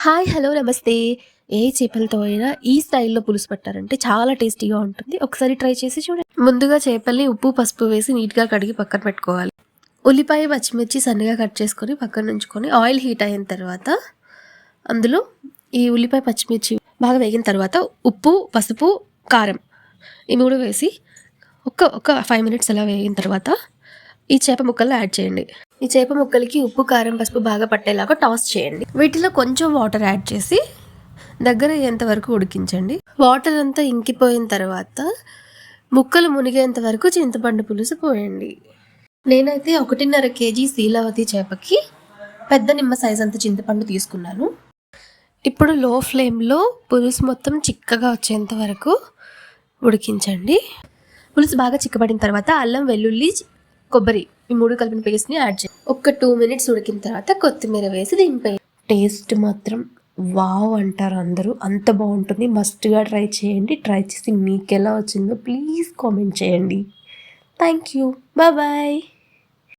Hi! Hello! నమస్తే. ఏ చేపలతో అయినా ఈ స్టైల్‌లో పులుసు పెట్టారంటే చాలా టేస్టీగా ఉంటుంది. ఒకసారి ట్రై చేసి చూడండి. ముందుగా చేపల్ని ఉప్పు, పసుపు వేసి నీట్‌గా కడిగి పక్కన పెట్టుకోవాలి. ఉల్లిపాయ, పచ్చిమిర్చి సన్నగా కట్ చేసుకొని పక్కన ఉంచుకొని ఆయిల్ హీట్ అయిన తర్వాత అందులో ఈ ఉల్లిపాయ, పచ్చిమిర్చి బాగా వేగిన తర్వాత ఉప్పు, పసుపు, కారం ఈ 3 వేసి ఒక 5 మినిట్స్ అలా వేగిన తర్వాత ఈ చేప ముక్కల్ని యాడ్ చేయండి. ఈ చేప ముక్కలకి ఉప్పు, కారం, పసుపు బాగా పట్టేలాగా టాస్ చేయండి. వీటిలో కొంచెం వాటర్ యాడ్ చేసి దగ్గర అయ్యేంత వరకు ఉడికించండి. వాటర్ అంతా ఇంకిపోయిన తర్వాత ముక్కలు మునిగేంత వరకు చింతపండు పులుసు పోయండి. నేనైతే 1.5 కేజీ శీలావతి చేపకి పెద్ద నిమ్మ సైజ్ అంత చింతపండు తీసుకున్నాను. ఇప్పుడు లో ఫ్లేమ్లో పులుసు మొత్తం చిక్కగా వచ్చేంత వరకు ఉడికించండి. పులుసు బాగా చిక్కబడిన తర్వాత అల్లం, వెల్లుల్లి, కొబ్బరి ఈ 3 కలిపిన పేస్ట్ని యాడ్ చేయండి. ఒక 2 మినిట్స్ ఉడికిన తర్వాత కొత్తిమీర వేసి దింపేయండి. టేస్ట్ మాత్రం వావ్ అంటారు అందరూ, అంత బాగుంటుంది. మస్ట్గా ట్రై చేయండి. ట్రై చేసి మీకు ఎలా వచ్చిందో ప్లీజ్ కామెంట్ చేయండి. Thank you. బాయ్.